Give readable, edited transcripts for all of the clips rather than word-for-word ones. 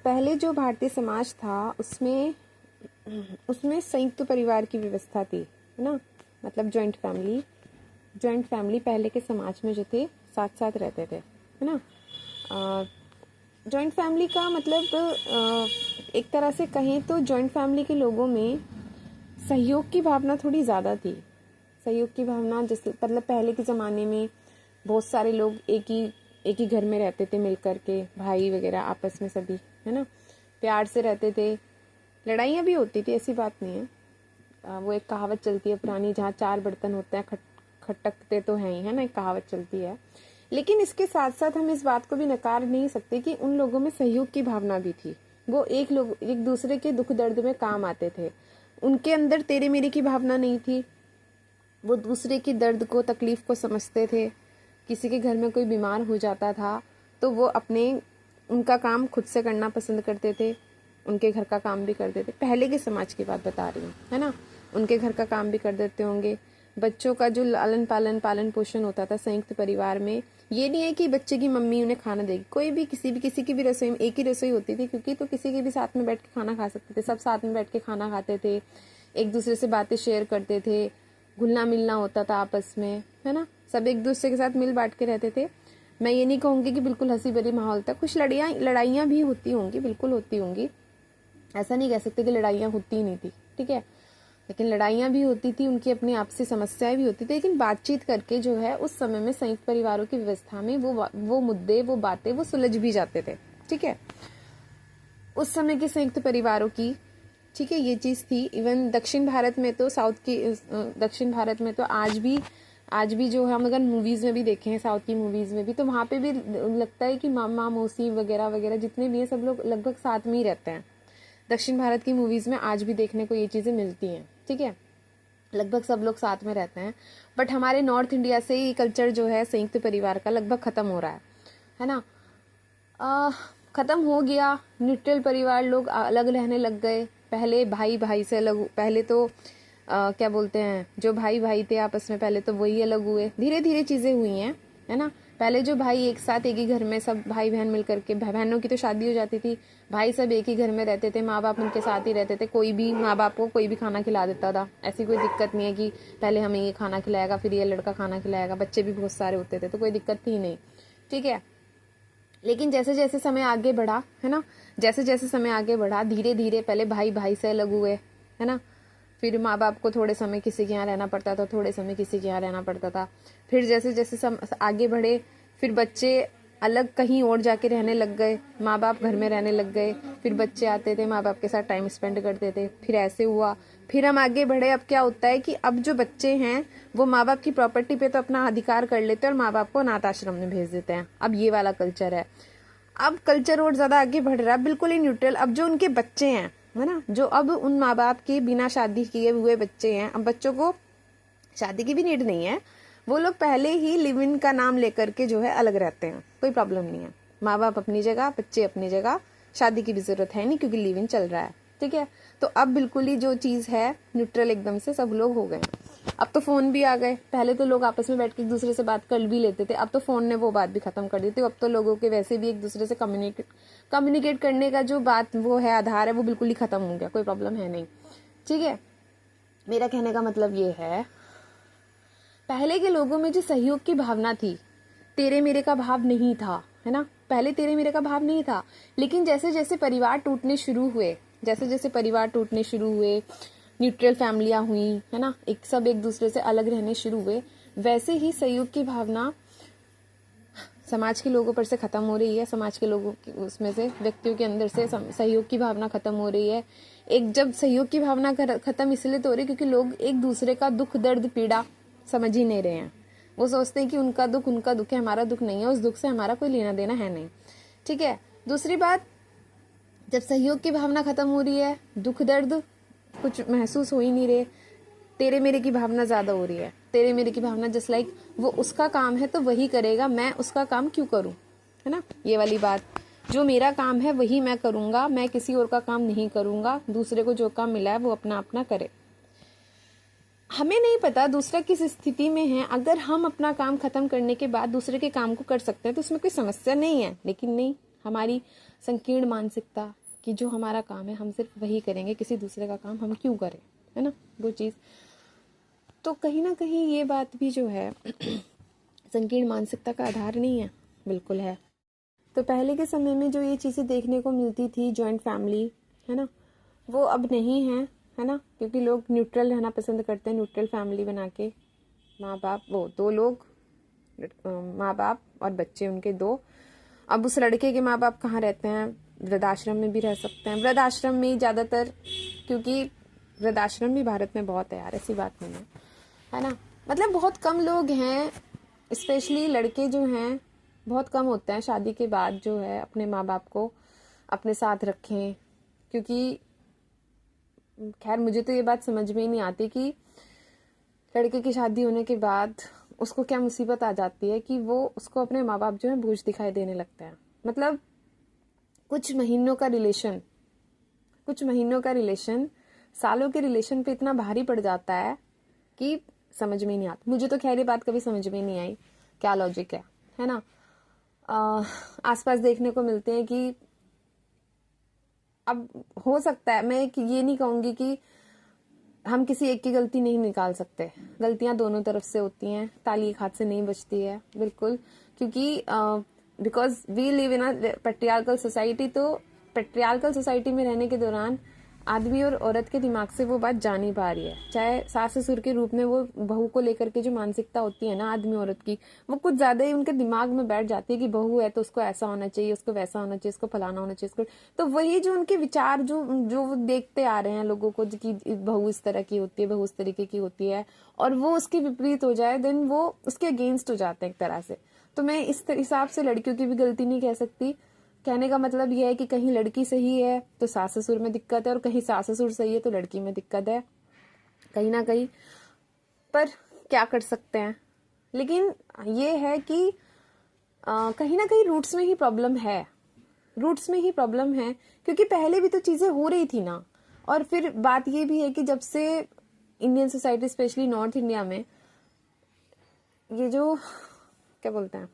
पहले जो भारतीय समाज था उसमें उसमें संयुक्त परिवार की व्यवस्था थी, है ना। मतलब जॉइंट फैमिली पहले के समाज में जो थे साथ साथ रहते थे, है ना। जॉइंट फैमिली का मतलब एक तरह से कहें तो जॉइंट फैमिली के लोगों में सहयोग की भावना थोड़ी ज़्यादा थी। सहयोग की भावना जैसे मतलब पहले के ज़माने में बहुत सारे लोग एक ही घर में रहते थे मिल कर के, भाई वगैरह आपस में सभी, है ना, प्यार से रहते थे। लड़ाइयाँ भी होती थी, ऐसी बात नहीं है। वो एक कहावत चलती है पुरानी, जहाँ चार बर्तन होते हैं खटकते तो हैं ही, है ना, एक कहावत चलती है। लेकिन इसके साथ साथ हम इस बात को भी नकार नहीं सकते कि उन लोगों में सहयोग की भावना भी थी। वो एक दूसरे के दुख दर्द में काम आते थे। उनके अंदर तेरे मेरे की भावना नहीं थी। वो दूसरे की दर्द को, तकलीफ को समझते थे। किसी के घर में कोई बीमार हो जाता था तो वो उनका काम खुद से करना पसंद करते थे, उनके घर का काम भी कर देते। पहले के समाज की बात बता रही हूँ, है ना। उनके घर का काम भी कर देते होंगे। बच्चों का जो पालन पोषण होता था संयुक्त परिवार में, ये नहीं है कि बच्चे की मम्मी उन्हें खाना देगी। कोई भी किसी की भी रसोई में एक ही रसोई होती थी, क्योंकि तो किसी के भी साथ में बैठ के खाना खा सकते थे। सब साथ में बैठ के खाना खाते थे, एक दूसरे से बातें शेयर करते थे, घुलना मिलना होता था आपस में, है ना। सब एक दूसरे के साथ मिल बांट के रहते थे। मैं ये नहीं कहूँगी कि बिल्कुल हंसी भरी माहौल था। कुछ लड़ाइयाँ भी होती होंगी, बिल्कुल होती होंगी, ऐसा नहीं कह सकते कि लड़ाइयाँ होती ही नहीं थी, ठीक है। लेकिन लड़ाइयाँ भी होती थी, उनकी अपनी आपसी समस्याएं भी होती थी। लेकिन बातचीत करके जो है उस समय में संयुक्त परिवारों की व्यवस्था में वो मुद्दे, वो बातें, वो सुलझ भी जाते थे, ठीक है, उस समय के संयुक्त परिवारों की, ठीक है, ये चीज़ थी। इवन दक्षिण भारत में तो दक्षिण भारत में तो आज भी जो हम अगर मूवीज़ में भी देखें, साउथ की मूवीज़ में भी, तो वहाँ पे भी लगता है कि मामा मौसी वगैरह वगैरह जितने भी हैं सब लोग लगभग साथ में ही रहते हैं। दक्षिण भारत की मूवीज़ में आज भी देखने को ये चीज़ें मिलती हैं, ठीक है, लगभग सब लोग साथ में रहते हैं। बट हमारे नॉर्थ इंडिया से ये कल्चर जो है संयुक्त परिवार का लगभग ख़त्म हो रहा है ना। ख़त्म हो गया। न्यूट्रल परिवार, लोग अलग रहने लग गए। पहले भाई भाई से अलग, पहले तो क्या बोलते हैं, जो भाई भाई थे आपस में पहले तो वही अलग हुए। धीरे धीरे चीज़ें हुई हैं, है ना। पहले जो भाई एक साथ एक ही घर में सब भाई बहन मिल करके, बहनों की तो शादी हो जाती थी, भाई सब एक ही घर में रहते थे, माँ बाप उनके साथ ही रहते थे। कोई भी माँ बाप को कोई भी खाना खिला देता था। ऐसी कोई दिक्कत नहीं है कि पहले हमें ये खाना खिलाएगा फिर ये लड़का खाना खिलाएगा। बच्चे भी बहुत सारे होते थे तो कोई दिक्कत थी नहीं, ठीक है। लेकिन जैसे जैसे समय आगे बढ़ा, है ना, जैसे जैसे समय आगे बढ़ा, धीरे धीरे पहले भाई भाई से अलग हुए, है ना। फिर माँ बाप को थोड़े समय किसी के यहाँ रहना पड़ता था, थोड़े समय किसी के यहाँ रहना पड़ता था। फिर जैसे जैसे आगे बढ़े, फिर बच्चे अलग कहीं और जाके रहने लग गए, माँ बाप घर में रहने लग गए। फिर बच्चे आते थे, माँ बाप के साथ टाइम स्पेंड करते थे। फिर ऐसे हुआ, फिर हम आगे बढ़े। अब क्या होता है कि अब जो बच्चे हैं वो माँ बाप की प्रॉपर्टी पे तो अपना अधिकार कर लेते हैं और माँ बाप को अनाथ आश्रम में भेज देते हैं। अब ये वाला कल्चर है। अब कल्चर और ज़्यादा आगे बढ़ रहा है, बिल्कुल ही न्यूट्रल। अब जो उनके बच्चे हैं, है ना, जो अब उन माँ बाप के बिना शादी किए हुए बच्चे हैं, अब बच्चों को शादी की भी नीड नहीं है। वो लोग पहले ही लिव इन का नाम लेकर के जो है अलग रहते हैं, कोई प्रॉब्लम नहीं है। माँ बाप अपनी जगह, बच्चे अपनी जगह, शादी की भी जरूरत है नहीं क्योंकि लिव इन चल रहा है, ठीक है। तो अब बिल्कुल ही जो चीज़ है न्यूट्रल एकदम से सब लोग हो गए हैं। अब तो फ़ोन भी आ गए। पहले तो लोग आपस में बैठ के एक दूसरे से बात कर भी लेते थे, अब तो फ़ोन ने वो बात भी ख़त्म कर दी थी। अब तो लोगों के वैसे भी एक दूसरे से कम्युनिकेट करने का जो बात वो है, आधार है, वो बिल्कुल ही ख़त्म हो गया। कोई प्रॉब्लम है नहीं, ठीक है। मेरा कहने का मतलब ये है, पहले के लोगों में जो सहयोग की भावना थी, तेरे मेरे का भाव नहीं था, है ना। पहले तेरे मेरे का भाव नहीं था। लेकिन जैसे जैसे परिवार टूटने शुरू हुए, न्यूट्रल फैमिलियां हुई, है ना, एक दूसरे से अलग रहने शुरू हुए, वैसे ही सहयोग की भावना समाज के लोगों पर से खत्म हो रही है। समाज के लोगों की, उसमें से व्यक्तियों के अंदर से सहयोग की भावना खत्म हो रही है। जब सहयोग की भावना खत्म इसलिए तो हो रही है क्योंकि लोग एक दूसरे का दुख दर्द पीड़ा समझ ही नहीं रहे हैं। वो सोचते हैं कि उनका दुख है, हमारा दुख नहीं है, उस दुख से हमारा कोई लेना देना है नहीं, ठीक है। दूसरी बात, जब सहयोग की भावना खत्म हो रही है, दुख दर्द कुछ महसूस हो ही नहीं रहे, तेरे मेरे की भावना ज्यादा हो रही है। तेरे मेरे की भावना जस्ट लाइक वो उसका काम है तो वही करेगा, मैं उसका काम क्यों करूं, है ना, ये वाली बात। जो मेरा काम है वही मैं करूंगा, मैं किसी और का काम नहीं करूंगा। दूसरे को जो काम मिला है वो अपना अपना करे। हमें नहीं पता दूसरा किस स्थिति में है। अगर हम अपना काम खत्म करने के बाद दूसरे के काम को कर सकते हैं तो उसमें कोई समस्या नहीं है। लेकिन नहीं, हमारी संकीर्ण मानसिकता कि जो हमारा काम है हम सिर्फ वही करेंगे, किसी दूसरे का काम हम क्यों करें, है ना, वो चीज़। तो कहीं ना कहीं ये बात भी जो है संकीर्ण मानसिकता का आधार नहीं है, बिल्कुल है। तो पहले के समय में जो ये चीज़ें देखने को मिलती थी, जॉइंट फैमिली, है ना, वो अब नहीं है ना, क्योंकि लोग न्यूट्रल रहना पसंद करते हैं, न्यूट्रल फैमिली बना के, माँ बाप, वो दो लोग, माँ बाप और बच्चे उनके दो। अब उस लड़के के माँ बाप कहाँ रहते हैं, वृद्धाश्रम में भी रह सकते हैं, वृद्धाश्रम में ज़्यादातर, क्योंकि वृद्धाश्रम भी भारत में बहुत है यार, ऐसी बात नहीं है ना, मतलब बहुत कम लोग हैं, स्पेशली लड़के जो हैं बहुत कम होते हैं शादी के बाद जो है अपने माँ बाप को अपने साथ रखें। क्योंकि खैर मुझे तो ये बात समझ में ही नहीं आती कि लड़के की शादी होने के बाद उसको क्या मुसीबत आ जाती है कि वो उसको अपने माँ बाप जो है बोझ दिखाई देने लगते हैं। मतलब कुछ महीनों का रिलेशन सालों के रिलेशन पे इतना भारी पड़ जाता है कि समझ में नहीं आता। मुझे तो खैर ये बात कभी समझ में नहीं आई, क्या लॉजिक है ना। आसपास देखने को मिलते हैं कि अब हो सकता है, मैं ये नहीं कहूंगी कि हम किसी एक की गलती नहीं निकाल सकते, गलतियां दोनों तरफ से होती हैं, ताली एक हाथ से नहीं बचती है, बिल्कुल। क्योंकि because we live in a patriarchal society, तो पेट्रियार्कल सोसाइटी में रहने के दौरान आदमी और औरत के दिमाग से वो बात जा नहीं पा रही है। चाहे सास ससुर के रूप में वो बहू को लेकर के जो मानसिकता होती है ना आदमी औरत की, वो कुछ ज्यादा ही उनके दिमाग में बैठ जाती है कि बहू है तो उसको ऐसा होना चाहिए, उसको वैसा होना चाहिए, उसको फलाना होना चाहिए, उसको। तो वही जो उनके विचार जो जो वो देखते आ रहे हैं लोगों को कि बहू इस तरह की होती है, बहू उस तरीके की होती है, और वो उसके विपरीत हो जाए, देन वो उसके अगेंस्ट हो जाते हैं एक तरह से। तो मैं इस हिसाब से लड़कियों की भी गलती नहीं कह सकती। कहने का मतलब यह है कि कहीं लड़की सही है तो सास ससुर में दिक्कत है, और कहीं सास ससुर सही है तो लड़की में दिक्कत है, कहीं ना कहीं। पर क्या कर सकते हैं। लेकिन ये है कि कहीं ना कहीं रूट्स में ही प्रॉब्लम है, क्योंकि पहले भी तो चीजें हो रही थी ना। और फिर बात ये भी है कि जब से Indian society specially north India में ये जो क्या बोलते हैं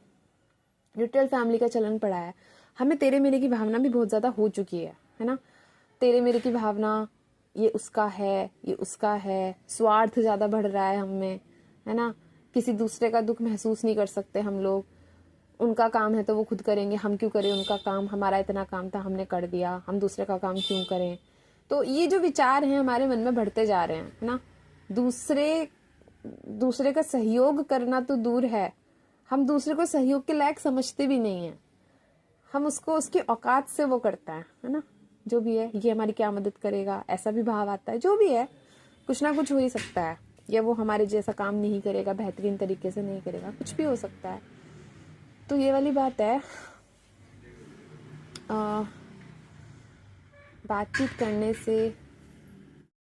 न्यूट्रल फैमिली का चलन पड़ा है, हमें तेरे मेरे की भावना भी बहुत ज्यादा हो चुकी है ना। तेरे मेरे की भावना, ये उसका है, ये उसका है, स्वार्थ ज्यादा बढ़ रहा है हम में, है ना। किसी दूसरे का दुख महसूस नहीं कर सकते हम लोग। उनका काम है तो वो खुद करेंगे, हम क्यों करें उनका काम, हमारा इतना काम था हमने कर दिया, हम दूसरे का काम क्यों करें। तो ये जो विचार हैं हमारे मन में बढ़ते जा रहे हैं, है ना। दूसरे का सहयोग करना तो दूर है, हम दूसरे को सहयोग के लायक समझते भी नहीं है। हम उसको उसकी औकात से वो करता है ना। जो भी है, ये हमारी क्या मदद करेगा, ऐसा भी भाव आता है। जो भी है, कुछ ना कुछ हो ही सकता है, या वो हमारे जैसा काम नहीं करेगा, बेहतरीन तरीके से नहीं करेगा, कुछ भी हो सकता है। तो ये वाली बात है। बातचीत करने से